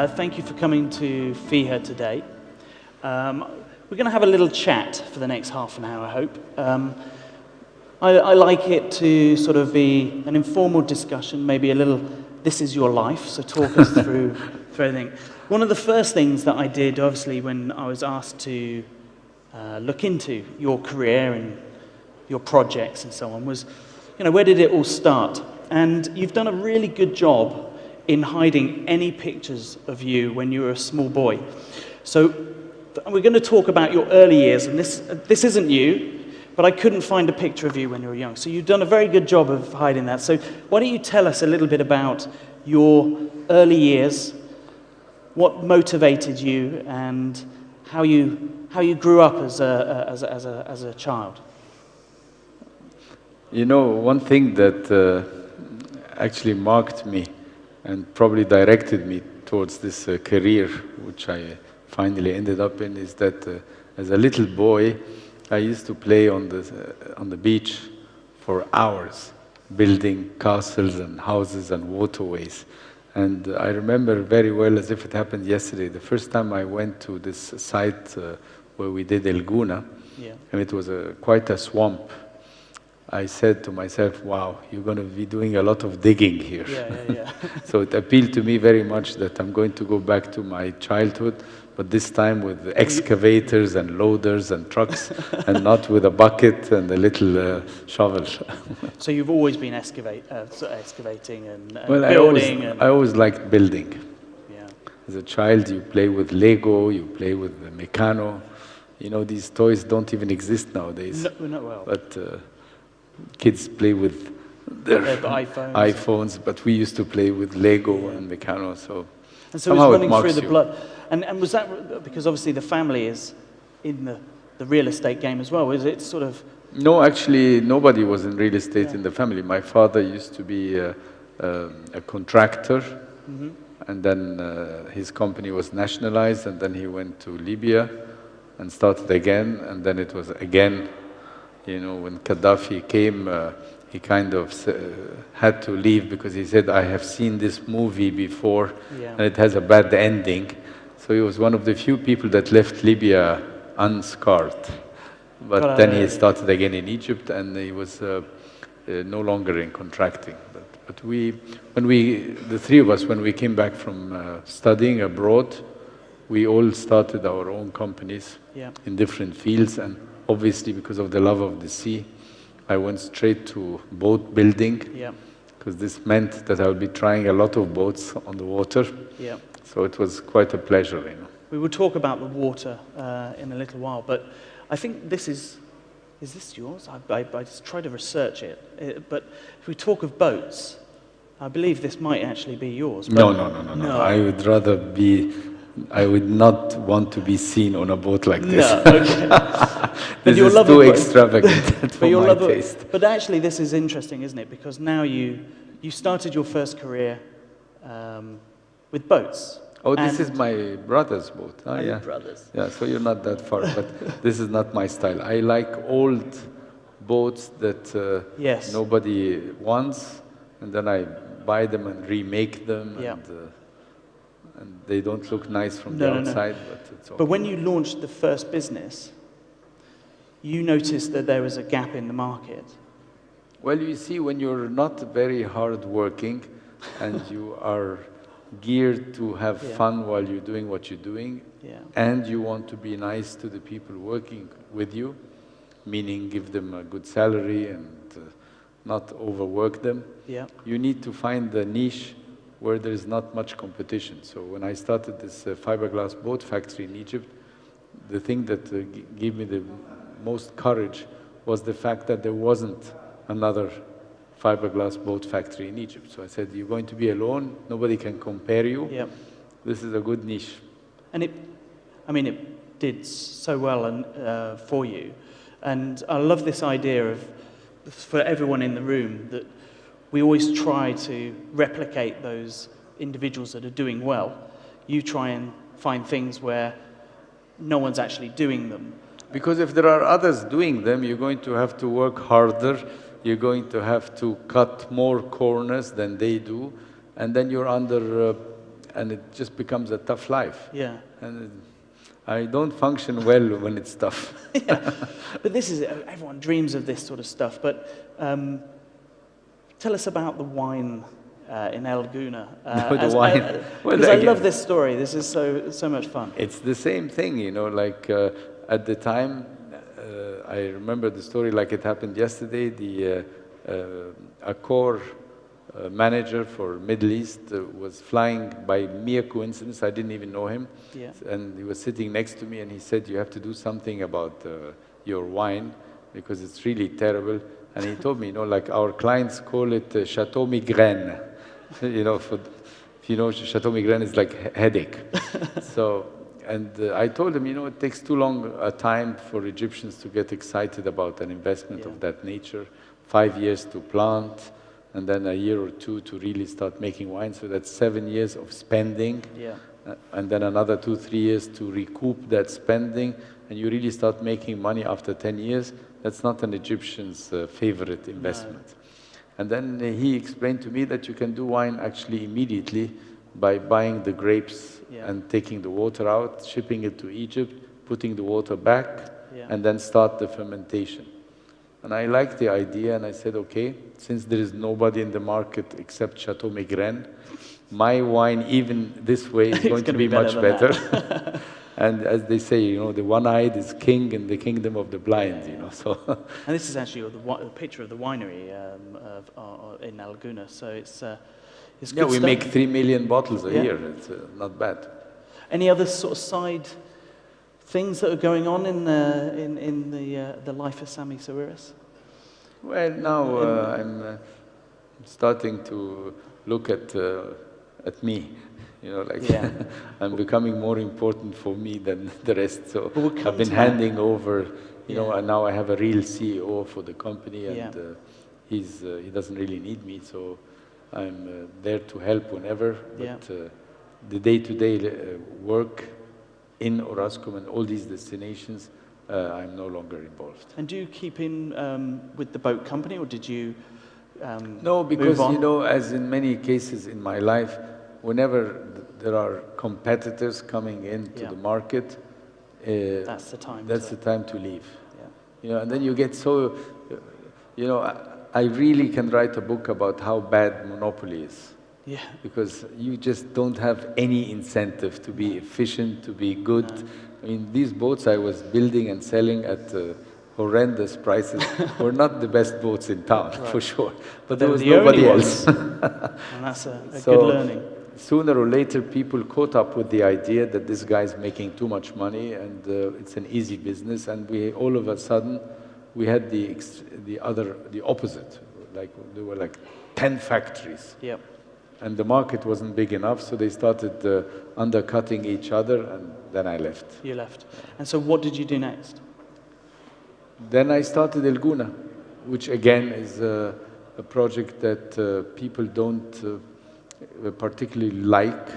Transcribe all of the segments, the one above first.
Thank you for coming to FIHA today. We're going to have a little chat for the next half an hour, I hope. I like it to sort of be an informal discussion, maybe a little, this is your life, so talk us through everything. One of the first things that I did, obviously, when I was asked to look into your career and your projects and so on, was, where did it all start? And you've done a really good job in hiding any pictures of you when you were a small boy. So we're going to talk about your early years, and this isn't you, but I couldn't find a picture of you when you were young. So you've done a very good job of hiding that. So why don't you tell us a little bit about your early years, what motivated you, and how you grew up as a child? One thing that actually marked me and probably directed me towards this career, which I finally ended up in, is that as a little boy, I used to play on the beach for hours, building castles and houses and waterways. And I remember very well, as if it happened yesterday, the first time I went to this site where we did El Guna, and it was quite a swamp. I said to myself, wow, you're going to be doing a lot of digging here. Yeah. So it appealed to me very much that I'm going to go back to my childhood, but this time with excavators and loaders and trucks, and not with a bucket and a little shovel. So you've always been excavating and well, building? I always liked building. Yeah. As a child, you play with Lego, you play with the Meccano. These toys don't even exist nowadays. No, well. But kids play with their iPhones, but we used to play with Lego and Meccano, so somehow it was running through the you. blood. And was that because obviously the family is in the real estate game as well? Is it sort of? No, actually, nobody was in real estate in the family. My father used to be a contractor, and then his company was nationalized, and then he went to Libya and started again, and then it was again. When Gaddafi came, he kind of had to leave because he said, I have seen this movie before and it has a bad ending. So he was one of the few people that left Libya unscarred. But then he started again in Egypt, and he was no longer in contracting. But the three of us, when we came back from studying abroad, we all started our own companies in different fields. And obviously, because of the love of the sea, I went straight to boat building, because this meant that I would be trying a lot of boats on the water. So it was quite a pleasure, We will talk about the water in a little while, but I think this is this yours? I just tried to research it, but if we talk of boats, I believe this might actually be yours. No. I would not want to be seen on a boat like this. No, okay. This is too extravagant for my taste. But actually, this is interesting, isn't it? Because now you started your first career with boats. Oh, this is my brother's boat. Oh, yeah. Brothers. Yeah, so you're not that far, but this is not my style. I like old boats that nobody wants, and then I buy them and remake them. And they don't look nice from the outside, but it's okay. But when you launched the first business, you noticed that there was a gap in the market. Well, you see, when you're not very hard-working and you are geared to have fun while you're doing what you're doing, and you want to be nice to the people working with you, meaning give them a good salary and not overwork them, you need to find the niche where there is not much competition. So when I started this fiberglass boat factory in Egypt, the thing that gave me the most courage was the fact that there wasn't another fiberglass boat factory in Egypt. So I said, you're going to be alone, nobody can compare you. This is a good niche. And it did so well for you. And I love this idea of, for everyone in the room, that we always try to replicate those individuals that are doing well. You try and find things where no one's actually doing them. Because if there are others doing them, you're going to have to work harder, you're going to have to cut more corners than they do, and then you're under and it just becomes a tough life. Yeah. And I don't function well when it's tough. Yeah. But this is it. Everyone dreams of this sort of stuff. But tell us about the wine in El Gouna. The wine. Because I love this story. This is so much fun. It's the same thing, you know, like at the time, I remember the story like it happened yesterday. The Accor manager for Middle East was flying by mere coincidence. I didn't even know him. Yeah. And he was sitting next to me and he said, you have to do something about your wine because it's really terrible. And he told me, you know, like our clients call it Chateau Migraine. You know, if you know, Chateau Migraine is like headache. So, and I told him, you know, it takes too long a time for Egyptians to get excited about an investment of that nature. 5 years to plant, and then a year or two to really start making wine. So that's 7 years of spending. Yeah. And then another 2-3 years to recoup that spending. And you really start making money after 10 years. That's not an Egyptian's favorite investment. No. And then he explained to me that you can do wine actually immediately by buying the grapes and taking the water out, shipping it to Egypt, putting the water back, and then start the fermentation. And I liked the idea, and I said, okay, since there is nobody in the market except Chateau Migraine, my wine, even this way, is going to be much better. And as they say, you know, the one-eyed is king in the kingdom of the blind, you know, so. And this is actually the picture of the winery in El Gouna, so it's good Yeah, we stuff. make 3 million bottles a year. It's not bad. Any other sort of side things that are going on in the life of Samih Sawiris? Well, now I'm starting to look at me. You know, like I'm becoming more important for me than the rest. So I've been handing over, you know, and now I have a real CEO for the company, and he doesn't really need me, so I'm there to help whenever. But the day-to-day work in Orascom and all these destinations, I'm no longer involved. And do you keep in with the boat company, or did you No, because, you know, as in many cases in my life, whenever there are competitors coming into the market, that's the time. That's the time to leave. Yeah. You know, and then you get so, you know, I really can write a book about how bad monopoly is. Yeah. Because you just don't have any incentive to be efficient, to be good. No. I mean, these boats I was building and selling at horrendous prices were not the best boats in town, for sure. But there was nobody else. And that's a good learning. Sooner or later, people caught up with the idea that this guy's making too much money and it's an easy business. And we all of a sudden, we had the opposite. Like there were like 10 factories. Yep. And the market wasn't big enough, so they started undercutting each other, and then I left. You left. And so what did you do next? Then I started El Gouna, which again is a project that people don't particularly like,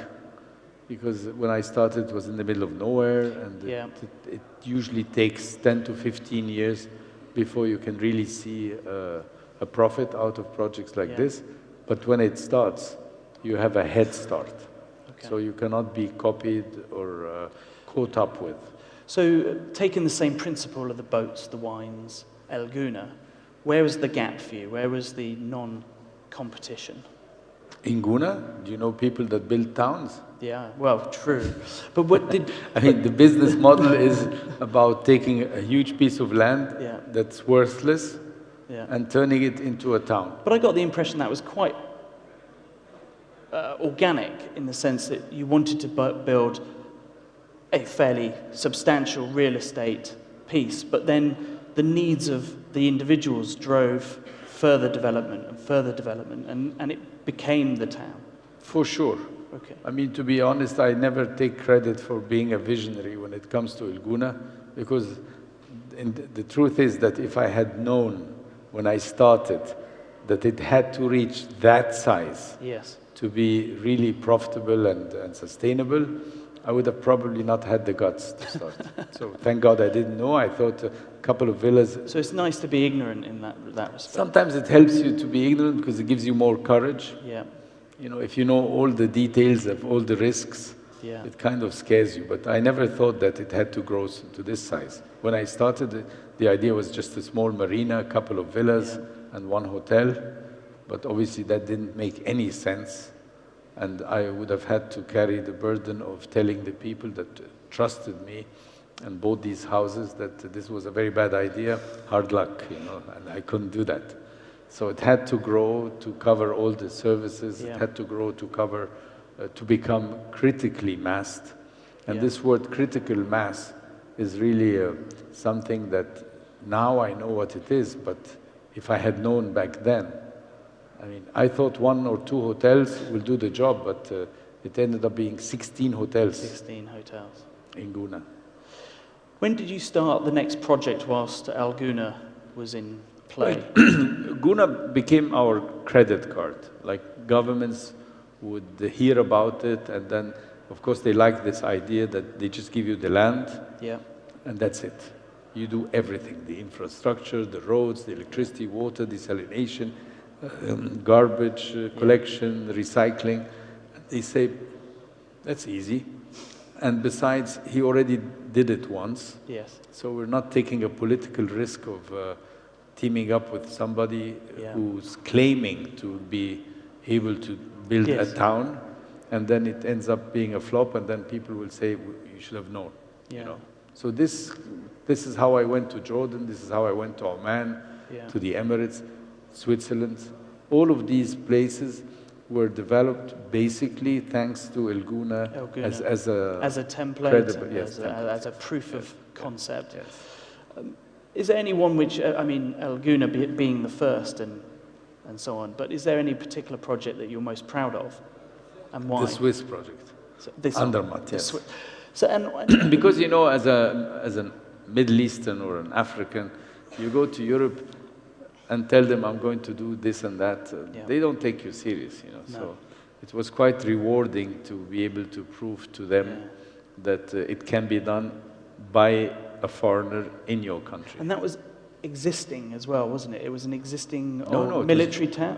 because when I started it was in the middle of nowhere, and it usually takes 10 to 15 years before you can really see a profit out of projects like this. But when it starts, you have a head start. Okay. So you cannot be copied or caught up with. So taking the same principle of the boats, the wines, El Gouna, where was the gap for you? Where was the non-competition? In Gouna, do you know people that build towns? Yeah, well, true. But what did... I mean, the business model is about taking a huge piece of land that's worthless and turning it into a town. But I got the impression that was quite organic, in the sense that you wanted to build a fairly substantial real estate piece, but then the needs of the individuals drove further development, and it became the town. For sure. Okay. I mean, to be honest, I never take credit for being a visionary when it comes to El Gouna, because the truth is that if I had known when I started that it had to reach that size to be really profitable and sustainable, I would have probably not had the guts to start. So thank God I didn't know. I thought a couple of villas. So it's nice to be ignorant in that respect. Sometimes it helps you to be ignorant because it gives you more courage. Yeah. you know, if you know all the details of all the risks, Yeah. it kind of scares you. But I never thought that it had to grow to this size. When I started, the idea was just a small marina, a couple of villas, and one hotel. But obviously that didn't make any sense. And I would have had to carry the burden of telling the people that trusted me and bought these houses that this was a very bad idea, hard luck, you know, and I couldn't do that. So it had to grow to cover all the services, it had to grow to cover, to become critically massed. And this word critical mass is really something that now I know what it is, but if I had known back then, I mean, I thought 1 or 2 hotels will do the job, but it ended up being 16 hotels. 16 hotels. In Guna. When did you start the next project whilst Al Guna was in play? Guna became our credit card. Like governments would hear about it, and then, of course, they like this idea that they just give you the land, and that's it. You do everything, the infrastructure, the roads, the electricity, water, desalination, garbage collection, recycling. They say, that's easy. And besides, he already did it once. Yes. So we're not taking a political risk of teaming up with somebody who's claiming to be able to build a town, and then it ends up being a flop, and then people will say, you should have known, you know. So this is how I went to Jordan, this is how I went to Oman, to the Emirates, Switzerland. All of these places were developed basically thanks to El Guna as a template, as a proof of concept. Is there any one which, I mean, El Guna being the first and so on, but is there any particular project that you're most proud of, and why? The Swiss project, so this Andermatt, yes. So, and because, you know, as a Middle Eastern or an African, you go to Europe and tell them I'm going to do this and that, they don't take you serious, you know. No. So it was quite rewarding to be able to prove to them that it can be done by a foreigner in your country. And that was existing as well, wasn't it? It was an existing military town,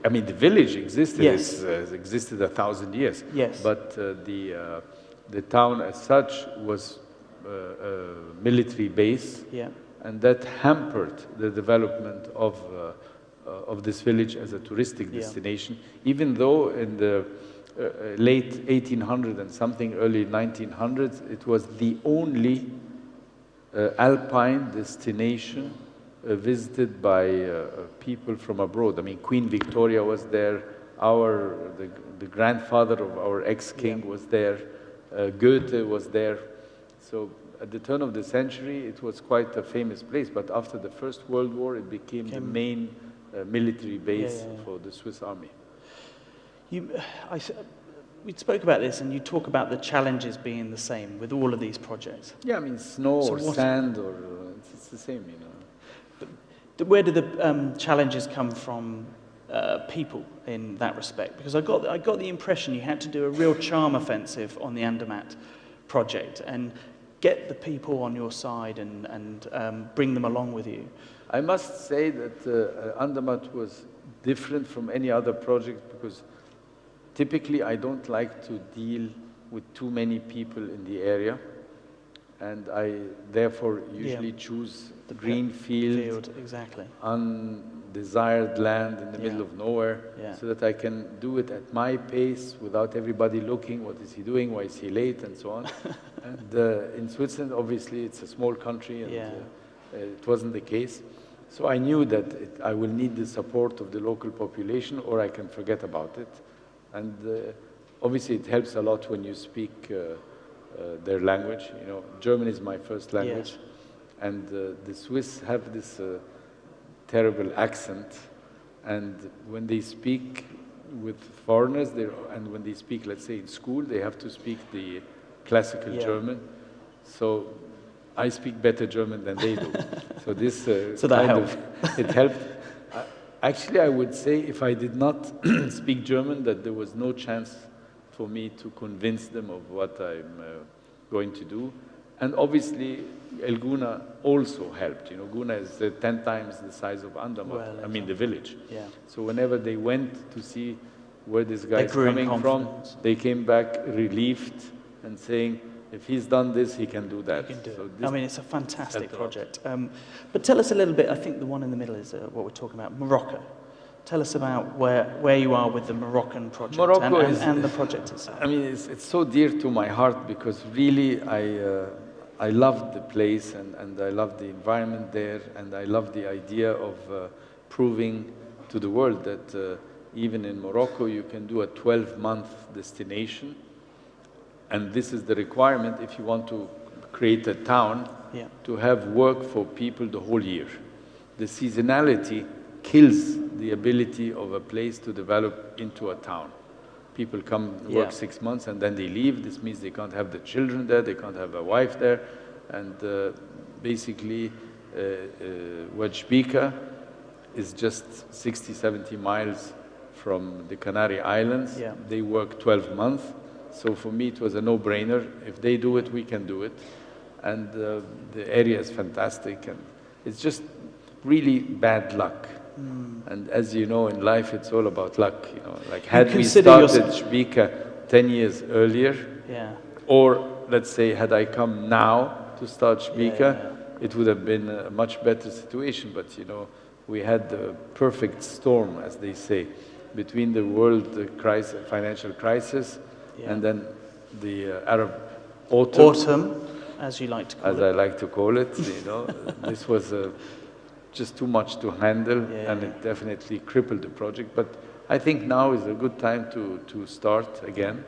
I mean, the village existed. Yes. It's existed 1,000 years. Yes. But the town as such was a military base. Yeah. And that hampered the development of this village as a touristic destination, even though in the late 1800s and something, early 1900s, it was the only alpine destination visited by people from abroad. I mean, Queen Victoria was there, the grandfather of our ex-king was there, Goethe was there. So at the turn of the century, it was quite a famous place, but after the First World War, it became the main military base for the Swiss army. We spoke about this, and you talk about the challenges being the same with all of these projects. Yeah, I mean, snow or sand, or it's the same, you know. But where do the challenges come from, people in that respect? Because I got the impression you had to do a real charm offensive on the Andermatt project and get the people on your side and bring them along with you. I must say that Andermatt was different from any other project because typically I don't like to deal with too many people in the area, and I therefore usually choose the green field, exactly. Undesired land in the middle of nowhere, so that I can do it at my pace without everybody looking, what is he doing, why is he late, and so on. And in Switzerland, obviously, it's a small country, and it wasn't the case. So I knew that I will need the support of the local population, or I can forget about it. And obviously, it helps a lot when you speak their language. You know, German is my first language, and the Swiss have this terrible accent, and when they speak with foreigners, and when they speak, let's say, in school, they have to speak the classical German. So I speak better German than they do. So this so that helped. It helped. Actually, I would say if I did not speak German, that there was no chance for me to convince them of what I'm going to do. And obviously, El Guna also helped. You know, Guna is 10 times the size of Andermatt. Well, I mean, the village. Yeah. So whenever they went to see where this guy is grew in coming from. confidence. They came back relieved and saying, if he's done this, he can do that. You can do So it. this I mean, it's a fantastic helped a lot. project. But tell us a little bit, I think the one in the middle is what we're talking about, Morocco. Tell us about where you are with the Moroccan project Morocco and the project itself. I mean, it's so dear to my heart because really I love the place and I love the environment there and I love the idea of proving to the world that even in Morocco you can do a 12-month destination, and this is the requirement if you want to create a town, to have work for people the whole year. The seasonality kills the ability of a place to develop into a town. People come work 6 months and then they leave. This means they can't have the children there, they can't have a wife there, and basically Weihs is just 60, 70 miles from the Canary Islands. They work 12 months. So for me, it was a no-brainer. If they do it, we can do it. And the area is fantastic. And it's just really bad luck. And as you know, in life, it's all about luck. You know, like had we started Shbika 10 years earlier, or let's say, had I come now to start Shbika, it would have been a much better situation. But you know, we had the perfect storm, as they say, between the world crisis, financial crisis, and then the Arab autumn. Autumn, as you like to call it. As I like to call it, you know, this was just too much to handle, and it definitely crippled the project. But I think now is a good time to start again,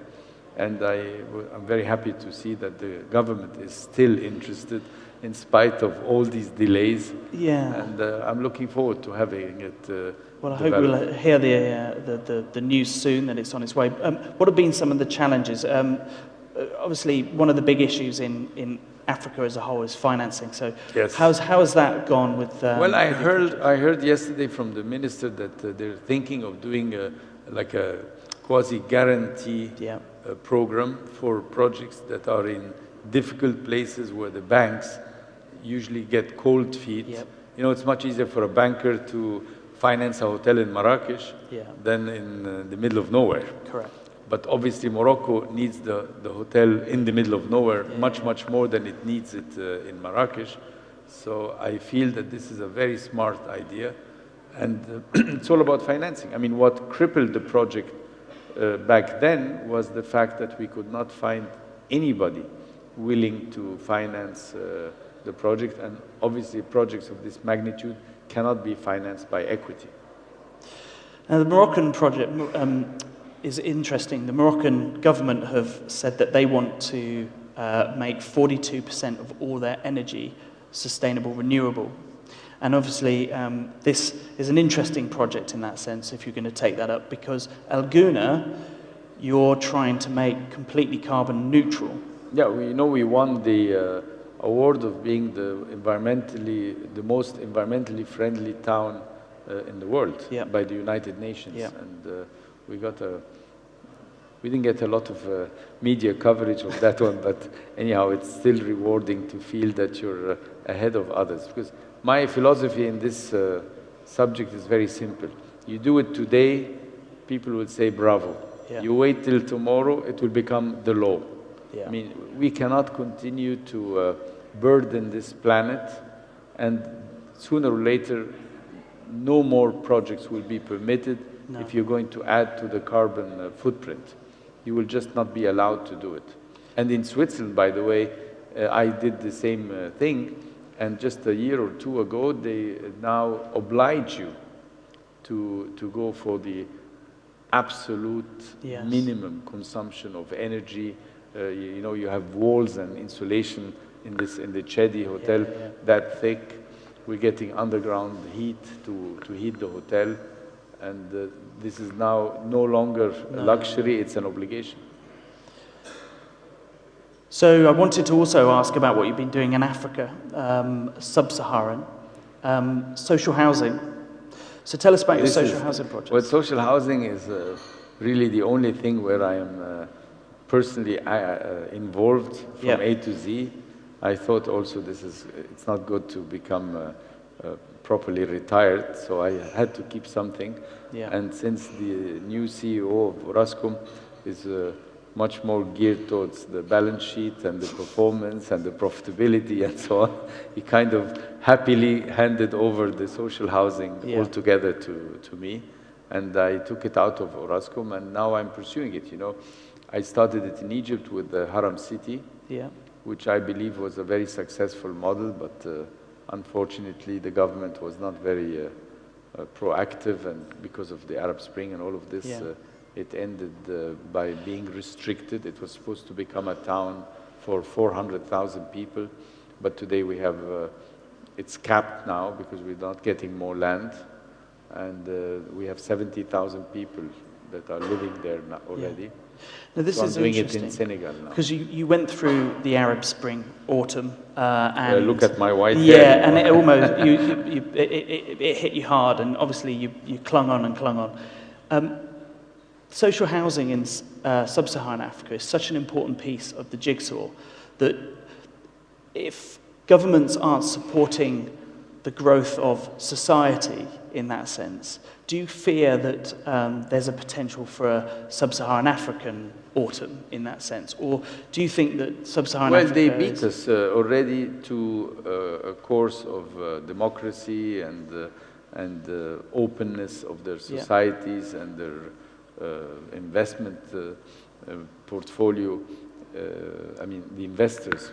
and I'm very happy to see that the government is still interested in spite of all these delays. And I'm looking forward to having it. Well, I hope we'll hear the news soon that it's on its way. What have been some of the challenges? Obviously, one of the big issues in Africa as a whole is financing. So, how has that gone with? Well, I heard yesterday from the minister that they're thinking of doing like a quasi-guarantee program for projects that are in difficult places where the banks usually get cold feet. You know, it's much easier for a banker to finance a hotel in Marrakesh than in the middle of nowhere. Correct. But obviously Morocco needs the hotel in the middle of nowhere much more than it needs it in Marrakesh. So I feel that this is a very smart idea, and it's all about financing. I mean, what crippled the project back then was the fact that we could not find anybody willing to finance the project, and obviously projects of this magnitude cannot be financed by equity. Now, the Moroccan project is interesting. The Moroccan government have said that they want to make 42% of all their energy sustainable, renewable. And obviously, this is an interesting project in that sense, if you're going to take that up, because El Gouna, you're trying to make completely carbon neutral. Yeah, we won the award of being the most environmentally friendly town in the world by the United Nations, and we didn't get a lot of media coverage of that one, but anyhow, it's still rewarding to feel that you're ahead of others. Because my philosophy in this subject is very simple. You do it today, people will say bravo. You wait till tomorrow, it will become the law. I mean, we cannot continue to burden this planet, and sooner or later, no more projects will be permitted if you're going to add to the carbon footprint. You will just not be allowed to do it. And in Switzerland, by the way, I did the same thing, and just a year or two ago, they now oblige you to go for the absolute minimum consumption of energy. You have walls and insulation in the Chedi hotel that thick. We're getting underground heat to heat the hotel, and this is now no longer a luxury, it's an obligation. So I wanted to also ask about what you've been doing in Africa, sub-Saharan, social housing. So tell us about your social housing project. Well, social housing is really the only thing where I am personally involved from A to Z. I thought also it's not good to become properly retired, so I had to keep something. Yeah. And since the new CEO of Orascom is much more geared towards the balance sheet and the performance and the profitability and so on, he kind of happily handed over the social housing altogether to me. And I took it out of Orascom, and now I'm pursuing it. You know, I started it in Egypt with the Haram City, which I believe was a very successful model, but unfortunately the government was not very proactive, and because of the Arab Spring and all of this, it ended by being restricted. It was supposed to become a town for 400,000 people, but today we have, it's capped now because we're not getting more land, and we have 70,000 people that are living there now already. Now this so is I'm doing interesting, it in Senegal now. because you went through the Arab Spring, autumn, and look at my white hair. and it almost it hit you hard, and obviously you clung on and clung on. Social housing in sub-Saharan Africa is such an important piece of the jigsaw that if governments aren't supporting the growth of society in that sense, do you fear that there's a potential for a sub-Saharan African autumn in that sense? Or do you think that sub-Saharan Africa Well, they beat us already to a course of democracy and openness of their societies and their investment portfolio. I mean, the investors,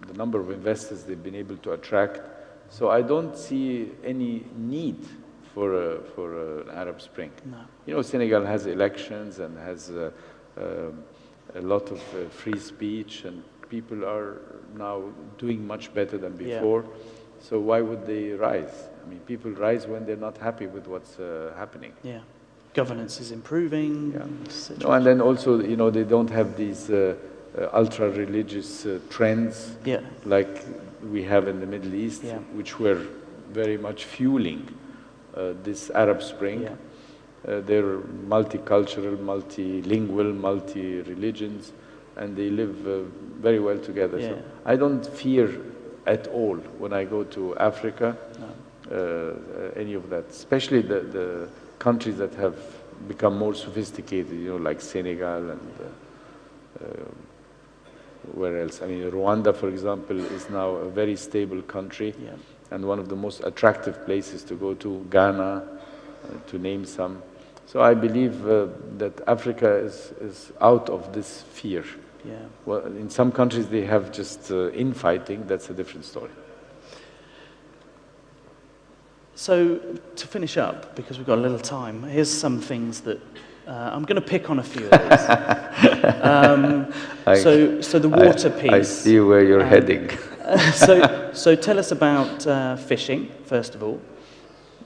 the number of investors they've been able to attract. So I don't see any need for an Arab Spring. No. You know, Senegal has elections and has a lot of free speech, and people are now doing much better than before. So why would they rise? I mean, people rise when they're not happy with what's happening. Yeah. Governance is improving. No, and then also, you know, they don't have these ultra-religious trends like we have in the Middle East, which were very much fueling this Arab Spring. They're multicultural, multilingual, multi-religions, and they live very well together. So I don't fear at all when I go to Africa, any of that, especially the countries that have become more sophisticated, you know, like Senegal and where else? I mean, Rwanda, for example, is now a very stable country and one of the most attractive places to go to, Ghana, to name some. So I believe that Africa is out of this fear. Well, in some countries they have just infighting, that's a different story. So, to finish up, because we've got a little time, here's some things that I'm going to pick on a few of these. So the water piece. I see where you're heading. So tell us about fishing, first of all.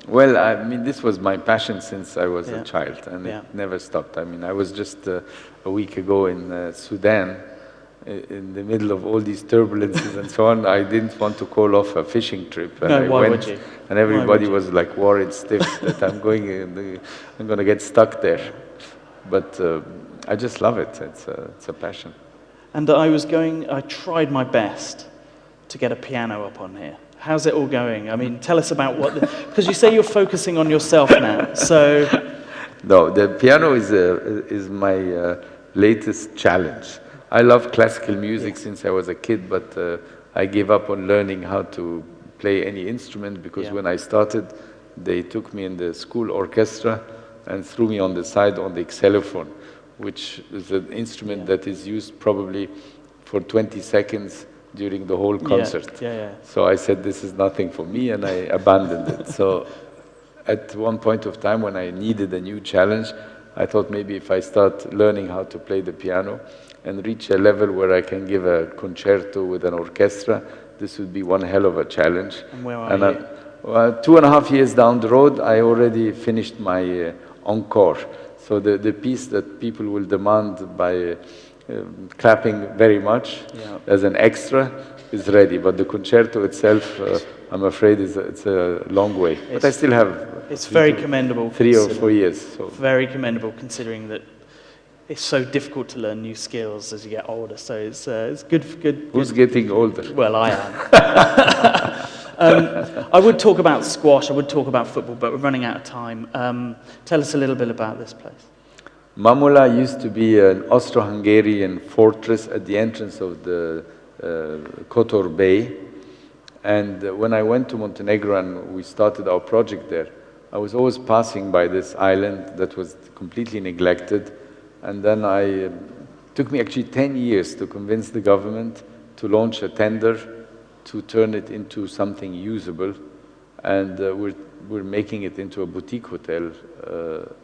Well, I mean, this was my passion since I was a child, and it never stopped. I mean, I was just a week ago in Sudan, in the middle of all these turbulences and so on. I didn't want to call off a fishing trip, and I went, and everybody was like worried stiff that I'm going to get stuck there. But I just love it. It's a passion. And I tried my best to get a piano up on here. How's it all going? I mean, tell us about because you say you're focusing on yourself now, so... No, the piano is my latest challenge. I love classical music since I was a kid, but I gave up on learning how to play any instrument because when I started, they took me in the school orchestra and threw me on the side on the xylophone, which is an instrument that is used probably for 20 seconds during the whole concert. So I said, this is nothing for me, and I abandoned it. So at one point of time when I needed a new challenge, I thought maybe if I start learning how to play the piano and reach a level where I can give a concerto with an orchestra, this would be one hell of a challenge. And where are you? 2.5 years down the road, I already finished my encore. So the piece that people will demand by clapping very much as an extra is ready, but the concerto itself, I'm afraid, it's a long way. But I still have. It's very commendable. 3 or 4 years. So. Very commendable, considering that it's so difficult to learn new skills as you get older. So it's good. Who's getting older? Well, I I would talk about squash, I would talk about football, but we're running out of time. Tell us a little bit about this place. Mamula used to be an Austro-Hungarian fortress at the entrance of the Kotor Bay. And when I went to Montenegro and we started our project there, I was always passing by this island that was completely neglected. And then it took me actually 10 years to convince the government to launch a tender to turn it into something usable. And we're making it into a boutique hotel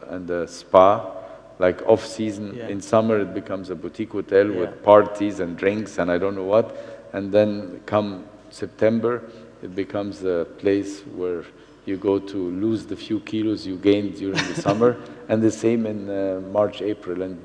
and a spa. Like off-season, in summer it becomes a boutique hotel with parties and drinks and I don't know what. And then come September, it becomes a place where you go to lose the few kilos you gained during the summer. And the same in March, April,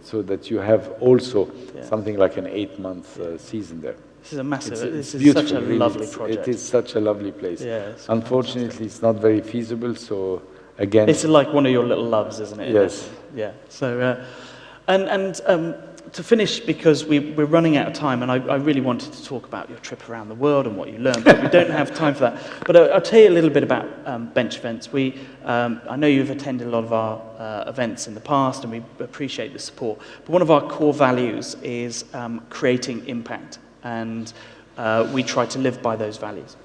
so that you have also something like an 8-month season there. This is a massive, this is beautiful, such a really. lovely project. It is such a lovely place. Yeah, unfortunately, it's not very feasible, so again... It's like one of your little loves, isn't it? Yes. Yeah. So, to finish, because we're running out of time, and I really wanted to talk about your trip around the world and what you learned, but we don't have time for that. But I'll tell you a little bit about Bench Events. I know you've attended a lot of our events in the past, and we appreciate the support. But one of our core values is creating impact, and we try to live by those values.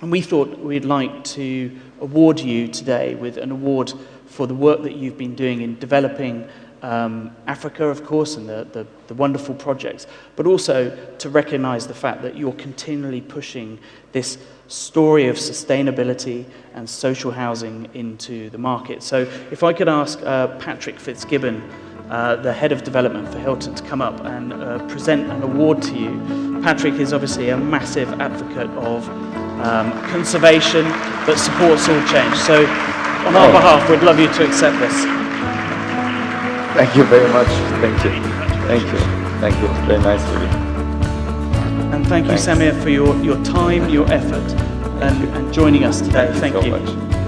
And we thought we'd like to award you today with an award for the work that you've been doing in developing Africa, of course, and the wonderful projects, but also to recognize the fact that you're continually pushing this story of sustainability and social housing into the market. So if I could ask Patrick Fitzgibbon, the head of development for Hilton, to come up and present an award to you. Patrick is obviously a massive advocate of conservation that supports all change. So on our behalf, we'd love you to accept this. Thank you very much. Thank you. Thank you. Thank you. It's very nice of you. And thank you, Samir, for your time, your effort, and joining us today. Thank you. Thank you so much.